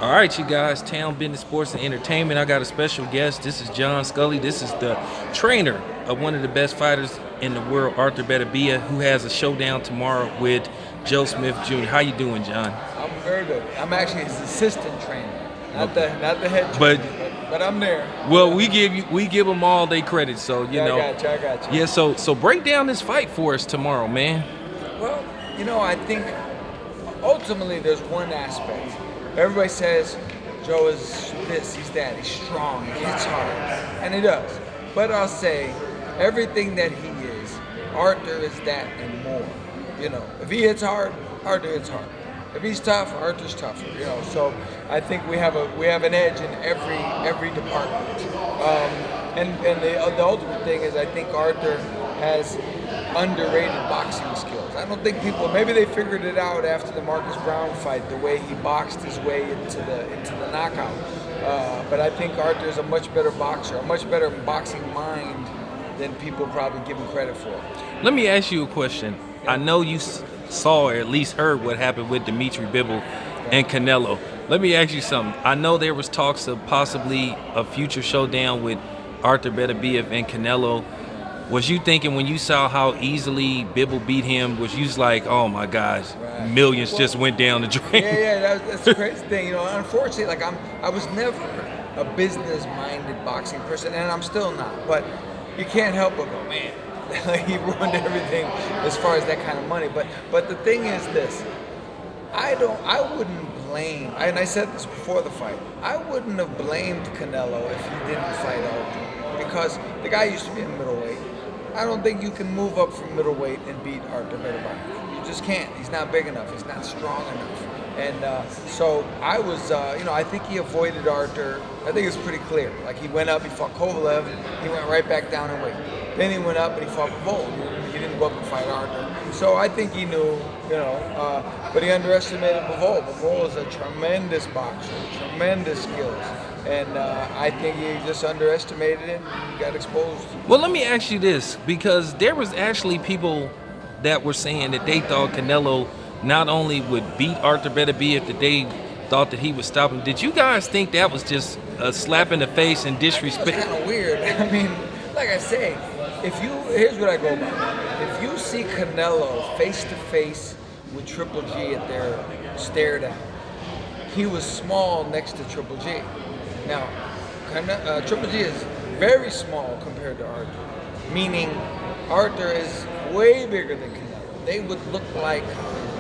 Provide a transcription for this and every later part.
All right, you guys, Town Business Sports and Entertainment. I got a special guest. This is John Sculley. This is the trainer of one of the best fighters in the world, Arthur Beterbiev, who has a showdown tomorrow with Joe Smith Jr. How you doing, John? I'm very good. I'm actually his assistant trainer, not the head But trainer, but I'm there. well, we give them all their credit. So I got you. yeah. So break down this fight for us tomorrow, man. Well, I think ultimately there's one aspect. Everybody says Joe is this, he's that, he's strong, he hits hard, and he does. But I'll say everything that he is, Arthur is that and more. If he hits hard, Arthur hits hard. If he's tough, Arthur's tougher. So I think we have an edge in every department. And the ultimate thing is I think Arthur has underrated boxing skills. I don't think maybe they figured it out after the Marcus Brown fight, the way he boxed his way into the knockout. But I think Arthur's a much better boxer, a much better boxing mind than people probably give him credit for. Let me ask you a question. I know you saw or at least heard what happened with Dimitri Bivol and Canelo. Let me ask you something. I know there was talks of possibly a future showdown with Arthur Beterbiev and Canelo. Was you thinking when you saw how easily Bivol beat him, was you like, oh my gosh, Right. millions just went down the drain? That's the crazy thing. Unfortunately, I was never a business-minded boxing person, and I'm still not. But you can't help but go, man, he ruined everything as far as that kind of money. But the thing is this. I wouldn't blame, and I said this before the fight, I wouldn't have blamed Canelo if he didn't fight Arthur, because the guy used to be a middleweight. I don't think you can move up from middleweight and beat Arthur Beterbiev. You just can't. He's not big enough. He's not strong enough. And so I was, I think he avoided Arthur. I think it's pretty clear. Like, he went up, he fought Kovalev, he went right back down in weight. Then he went up and he fought Bivol. He didn't go up and fight Arthur. So I think he knew, but he underestimated Bivol. Bivol is a tremendous boxer, tremendous skills. And I think he just underestimated it and got exposed. Well, let me ask you this, because there was actually people that were saying that they thought Canelo not only would beat Arthur Beterbiev, that they thought that he would stop him. Did you guys think that was just a slap in the face and disrespect? It's kind of weird. I mean, like I say, here's what I go by. If you see Canelo face to face with Triple G at their stare down, he was small next to Triple G. Now, Triple G is very small compared to Arthur, meaning Arthur is way bigger than Canelo. They would look like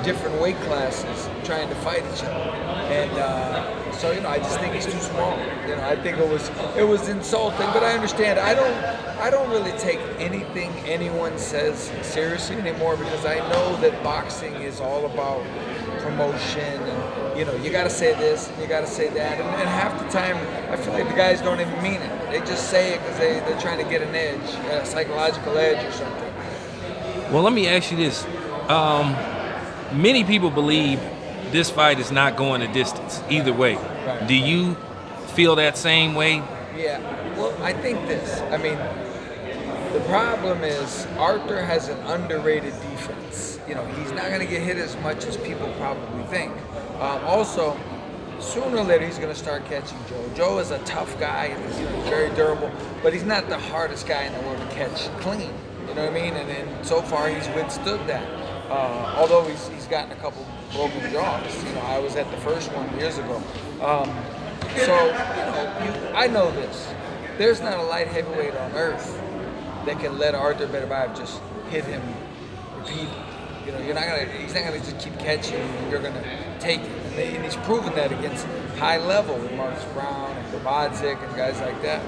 different weight classes trying to fight each other, and so I just think he's too small. I think it was insulting, but I understand. I don't really take anything anyone says seriously anymore, because I know that boxing is all about promotion, and you got to say this and you got to say that, and half the time I feel like the guys don't even mean it. They just say it because they're trying to get an edge, a psychological edge or something. Well, let me ask you this. Many people believe this fight is not going a distance either way. Right. Do you feel that same way? Yeah, well, I think this. I mean, the problem is Arthur has an underrated defense. He's not going to get hit as much as people probably think. Also, sooner or later he's going to start catching Joe. Joe is a tough guy, and he's very durable, but he's not the hardest guy in the world to catch clean. You know what I mean? And so far he's withstood that. Although he's gotten a couple broken jaws. I was at the first one years ago. I know this. There's not a light heavyweight on earth that can let Arthur Beterbiev just hit him repeatedly. He's not gonna just keep catching and you're gonna take it. And he's proven that against high level with Marcus Brown and Kovacic and guys like that.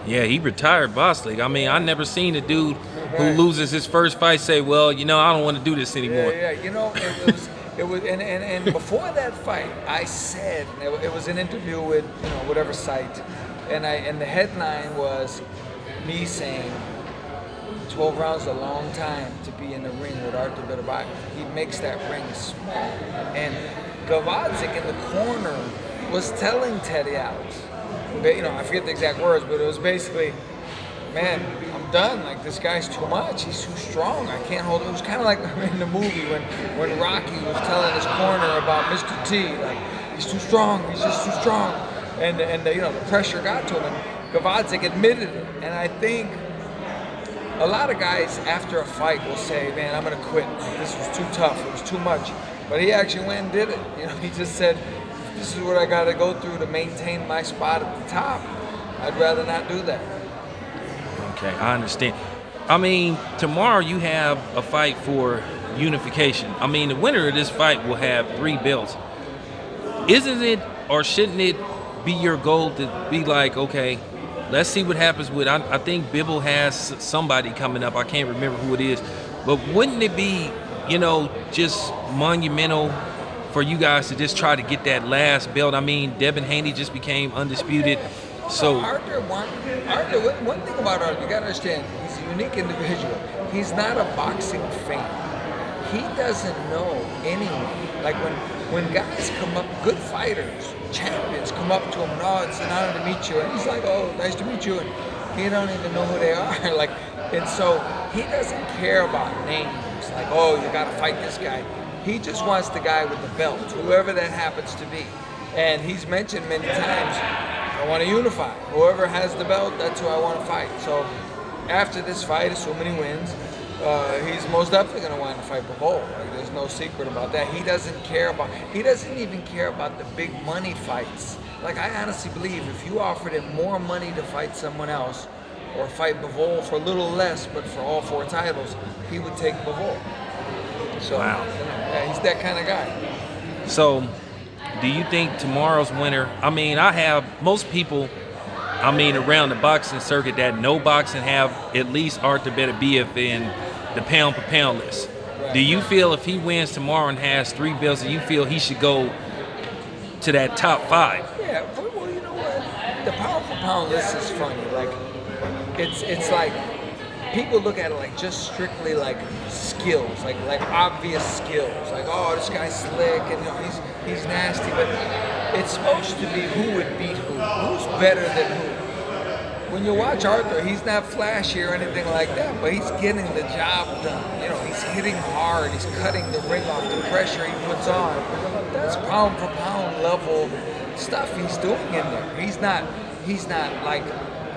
Yeah, he retired Boss League. I mean, I never seen a dude who loses his first fight say, well, I don't want to do this anymore. Yeah. It was, and before that fight, I said, it was an interview with whatever site, and the headline was me saying 12 rounds is a long time to be in the ring with Arthur Beterbiev. He makes that ring small. And Kovacic in the corner was telling Teddy Alex, I forget the exact words, but it was basically, man, I'm done. Like, this guy's too much. He's too strong. I can't hold him. It was kind of like in the movie when Rocky was telling his corner about Mr. T. Like, he's too strong. He's just too strong. And you know, the pressure got to him. And Gvozdyk admitted it. And I think a lot of guys after a fight will say, man, I'm going to quit. This was too tough. It was too much. But he actually went and did it. You know, he just said, this is what I got to go through to maintain my spot at the top. I'd rather not do that. Okay, I understand. I mean, tomorrow you have a fight for unification. I mean, the winner of this fight will have 3 belts. Isn't it, or shouldn't it be your goal to be like, okay, let's see what happens with, I think Bivol has somebody coming up. I can't remember who it is. But wouldn't it be, you know, just monumental for you guys to just try to get that last belt? I mean, Devin Haney just became undisputed. So Arthur, one thing about Arthur, you gotta understand, he's a unique individual. He's not a boxing fan. He doesn't know anyone. Like when guys come up, good fighters, champions come up to him, and oh, it's an honor to meet you, and he's like, oh, nice to meet you, and he don't even know who they are. Like, and so he doesn't care about names. Like, oh, you gotta fight this guy. He just wants the guy with the belt, whoever that happens to be. And he's mentioned many times, I want to unify. Whoever has the belt, that's who I want to fight. So after this fight, assuming he wins, he's most definitely going to want to fight Bivol. Like, there's no secret about that. He doesn't even care about the big money fights. Like, I honestly believe if you offered him more money to fight someone else or fight Bivol for a little less, but for all 4 titles, he would take Bivol. So, wow. Yeah, he's that kind of guy. So, do you think tomorrow's winner, I mean, I have most people, I mean, around the boxing circuit that know boxing have at least Arthur beterbiev in the pound-for-pound list. Right. Do you feel if he wins tomorrow and has 3 belts, do you feel he should go to that top 5? Yeah, well, you know what? The pound-for-pound list is funny. Like, it's like, people look at it like just strictly like skills, like obvious skills. Like, oh, this guy's slick and, you know, he's nasty, but it's supposed to be who would beat who's better than who. When you watch Arthur, he's not flashy or anything like that, but he's getting the job done. You know, he's hitting hard, he's cutting the ring off, the pressure he puts on. That's pound for pound level stuff he's doing in there. He's not like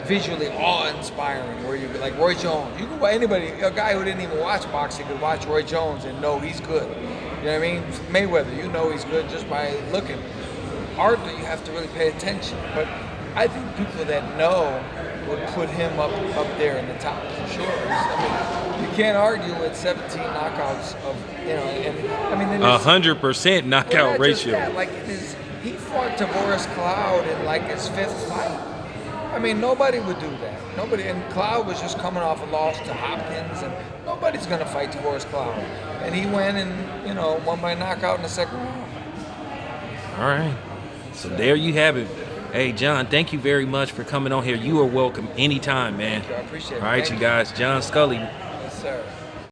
visually awe-inspiring where you like Roy Jones. You can anybody, a guy who didn't even watch boxing could watch Roy Jones and know he's good. You know what I mean? Mayweather, you know he's good just by looking. Arthur, you have to really pay attention. But I think people that know would put him up there in the top for sure. I mean, you can't argue with 17 knockouts of, you know, and I mean, 100% knockout ratio. That, like he fought Tavoris Cloud in like his 5th fight. I mean, nobody would do that. Nobody, and Cloud was just coming off a loss to Hopkins, and nobody's gonna fight Tavoris Cloud. And he went and, you know, won by knockout in the 2nd round. All right. So there you have it. Hey, John, thank you very much for coming on here. You are welcome anytime, man. Thank you. I appreciate it. All right, Thank you guys. John Sculley. Yes, sir.